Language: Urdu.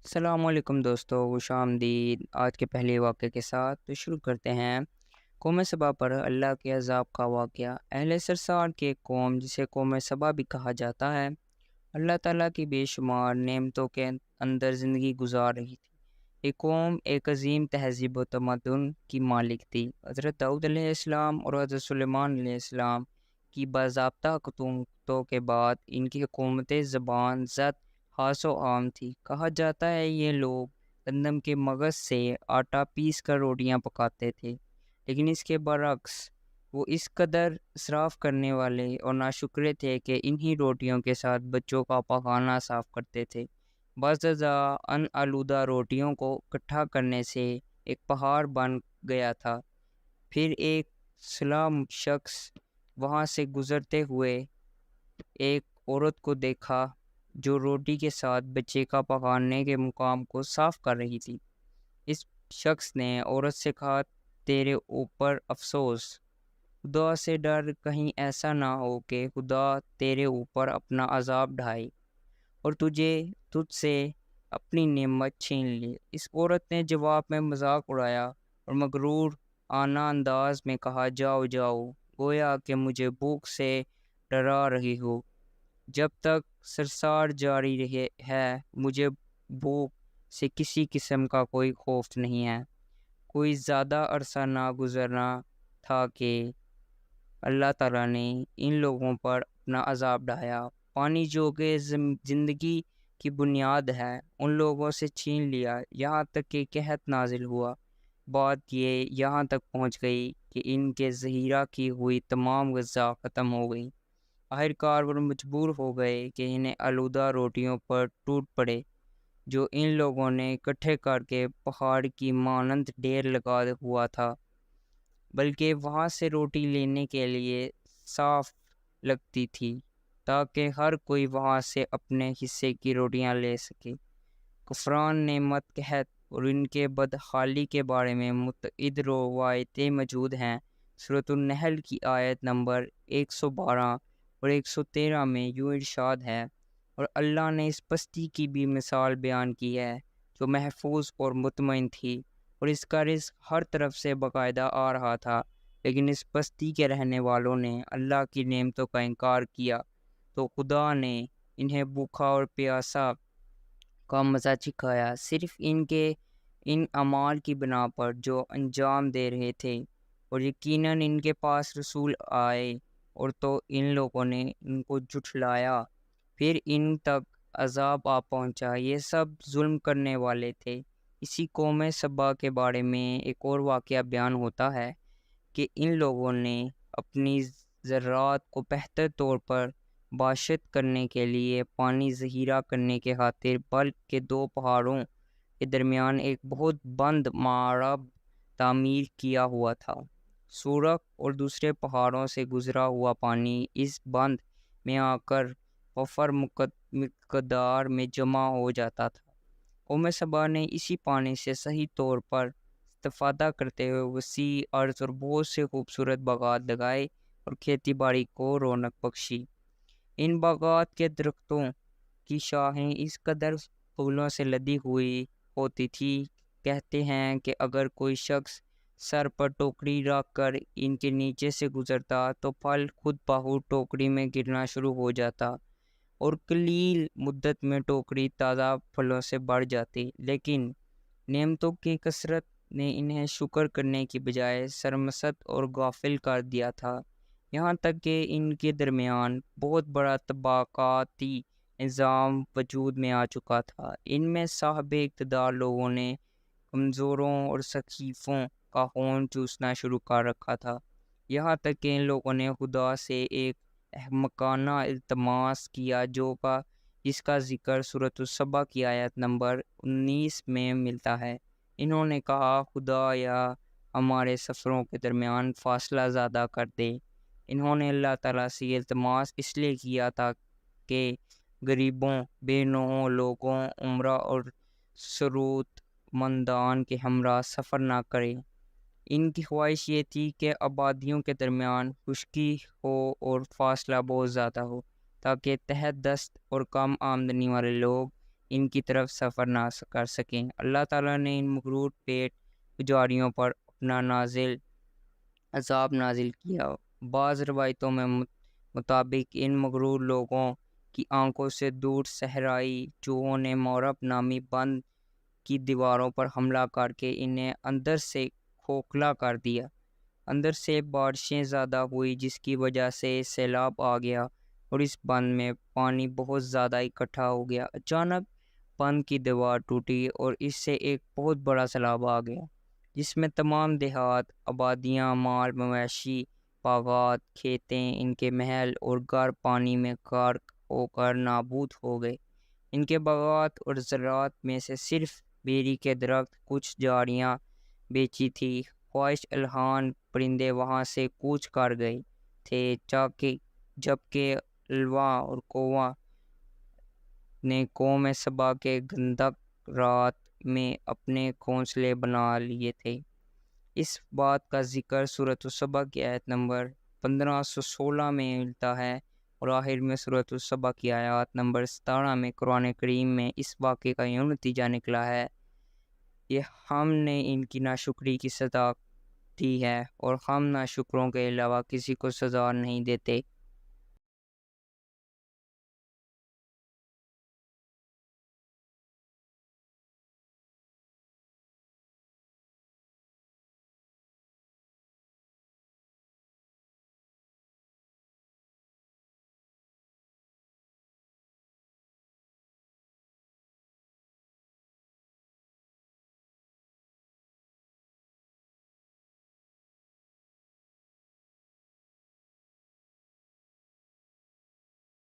السلام علیکم دوستو، خوش آمدید۔ آج کے پہلے واقعے کے ساتھ تو شروع کرتے ہیں۔ قوم سبا پر اللہ کے عذاب کا واقعہ۔ اہل سرسار کے قوم، جسے قوم سبا بھی کہا جاتا ہے، اللہ تعالیٰ کی بے شمار نعمتوں کے اندر زندگی گزار رہی تھی۔ یہ قوم ایک عظیم تہذیب و تمدن کی مالک تھی۔ حضرت داؤد علیہ السلام اور حضرت سلیمان علیہ السلام کی باضابطہ حکومتوں کے بعد ان کی حکومت زبان زد خاص و عام تھی۔ کہا جاتا ہے یہ لوگ گندم کے مغز سے آٹا پیس کر روٹیاں پکاتے تھے، لیکن اس کے برعکس وہ اس قدر اسراف کرنے والے اور ناشکرے تھے کہ انہی روٹیوں کے ساتھ بچوں کا پاخانہ صاف کرتے تھے۔ بعض ان آلودہ روٹیوں کو اکٹھا کرنے سے ایک پہاڑ بن گیا تھا۔ پھر ایک سلام شخص وہاں سے گزرتے ہوئے ایک عورت کو دیکھا جو روٹی کے ساتھ بچے کا پکانے کے مقام کو صاف کر رہی تھی۔ اس شخص نے عورت سے کہا، تیرے اوپر افسوس، خدا سے ڈر، کہیں ایسا نہ ہو کہ خدا تیرے اوپر اپنا عذاب ڈھائے اور تجھ سے اپنی نعمت چھین لے۔ اس عورت نے جواب میں مذاق اڑایا اور مغرور آنا انداز میں کہا، جاؤ جاؤ، گویا کہ مجھے بھوک سے ڈرا رہی ہو۔ جب تک سرسار جاری رہے ہے، مجھے بھوک سے کسی قسم کا کوئی خوف نہیں ہے۔ کوئی زیادہ عرصہ نہ گزرنا تھا کہ اللہ تعالیٰ نے ان لوگوں پر اپنا عذاب ڈھایا۔ پانی جو کہ زندگی کی بنیاد ہے، ان لوگوں سے چھین لیا، یہاں تک کہ قحط نازل ہوا۔ بات یہ یہاں تک پہنچ گئی کہ ان کے ذخیرہ کی ہوئی تمام غذا ختم ہو گئی۔ آخرکار وہ مجبور ہو گئے کہ انہیں آلودہ روٹیوں پر ٹوٹ پڑے جو ان لوگوں نے اکٹھے کر کے پہاڑ کی مانند ڈھیر لگا ہوا تھا، بلکہ وہاں سے روٹی لینے کے لیے صاف لگتی تھی تاکہ ہر کوئی وہاں سے اپنے حصے کی روٹیاں لے سکے۔ کفران نعمت، قحط اور ان کے بدحالی کے بارے میں متعدد روایتیں موجود ہیں۔ سورۃ النحل کی آیت نمبر 112 اور 113 میں یوں ارشاد ہے، اور اللہ نے اس بستی کی بھی مثال بیان کی ہے جو محفوظ اور مطمئن تھی، اور اس کا رزق ہر طرف سے باقاعدہ آ رہا تھا، لیکن اس بستی کے رہنے والوں نے اللہ کی نعمتوں کا انکار کیا تو خدا نے انہیں بھوکا اور پیاسا کا مزہ چکھایا، صرف ان اعمال کی بنا پر جو انجام دے رہے تھے۔ اور یقیناً ان کے پاس رسول آئے اور تو ان لوگوں نے ان کو جھٹلایا، پھر ان تک عذاب آ پہنچا۔ یہ سب ظلم کرنے والے تھے۔ اسی قوم سبا کے بارے میں ایک اور واقعہ بیان ہوتا ہے کہ ان لوگوں نے اپنی ذرات کو بہتر طور پر باشت کرنے کے لیے پانی ذخیرہ کرنے کے خاطر بلک کے دو پہاڑوں کے درمیان ایک بہت بند معرب تعمیر کیا ہوا تھا۔ سورخ اور دوسرے پہاڑوں سے گزرا ہوا پانی اس بند میں آ کر وفر مقدار میں جمع ہو جاتا تھا۔ قوم سبا نے اسی پانی سے صحیح طور پر استفادہ کرتے ہوئے وسیع عرض اور بہت سے خوبصورت باغات لگائے اور کھیتی باڑی کو رونق بخشی۔ ان باغات کے درختوں کی شاخیں اس قدر پھولوں سے لدی ہوئی ہوتی تھی، کہتے ہیں کہ اگر کوئی شخص سر پر ٹوکری رکھ کر ان کے نیچے سے گزرتا تو پھل خود بخود ٹوکری میں گرنا شروع ہو جاتا اور قلیل مدت میں ٹوکری تازہ پھلوں سے بھر جاتی، لیکن نعمتوں کی کثرت نے انہیں شکر کرنے کی بجائے سرمست اور غافل کر دیا تھا، یہاں تک کہ ان کے درمیان بہت بڑا طبقاتی نظام وجود میں آ چکا تھا۔ ان میں صاحب اقتدار لوگوں نے کمزوروں اور ضعیفوں کا خون چوسنا شروع کر رکھا تھا، یہاں تک کہ ان لوگوں نے خدا سے ایک احمقانہ التماس کیا جس کا ذکر سورۃ السبا کی آیت نمبر 19 میں ملتا ہے۔ انہوں نے کہا، خدایا ہمارے سفروں کے درمیان فاصلہ زیادہ کر دے۔ انہوں نے اللہ تعالیٰ سے یہ التماس اس لیے کیا تھا کہ غریبوں، بے نوعوں لوگوں، عمرہ اور ضرورت مندان کے ہمراہ سفر نہ کریں۔ ان کی خواہش یہ تھی کہ آبادیوں کے درمیان خشکی ہو اور فاصلہ بہت زیادہ ہو، تاکہ تحت دست اور کم آمدنی والے لوگ ان کی طرف سفر نہ کر سکیں۔ اللہ تعالیٰ نے ان مغرور پیٹ پجاریوں پر اپنا عذاب نازل کیا۔ بعض روایتوں میں مطابق ان مغرور لوگوں کی آنکھوں سے دور صحرائی چوہوں نے مورب نامی بند کی دیواروں پر حملہ کر کے انہیں اندر سے کھوکھلا کر دیا۔ اندر سے بارشیں زیادہ ہوئی جس کی وجہ سے سیلاب آ گیا اور اس بند میں پانی بہت زیادہ اکٹھا ہو گیا۔ اچانک بند کی دیوار ٹوٹی اور اس سے ایک بہت بڑا سیلاب آ گیا جس میں تمام دیہات، آبادیاں، مال مویشی، باغات، کھیتیں، ان کے محل اور گھر پانی میں غرق ہو کر نابود ہو گئے۔ ان کے باغات اور زراعت میں سے صرف بیری کے درخت، کچھ جھاڑیاں بیچی تھی۔ خواہش الہان پرندے وہاں سے کوچ کر گئے تھے جبکہ الوا اور کووا نے قوم سبا کے گندک رات میں اپنے گھونسلے بنا لیے تھے۔ اس بات کا ذکر سورۃ السبا کی آیت نمبر 1516 میں ملتا ہے اور آخر میں سورۃ السبا کی آیات نمبر 17 میں قرآن کریم میں اس واقعے کا یوں نتیجہ نکلا ہے کہ ہم نے ان کی ناشکری کی سزا دی ہے اور ہم ناشکروں کے علاوہ کسی کو سزا نہیں دیتے۔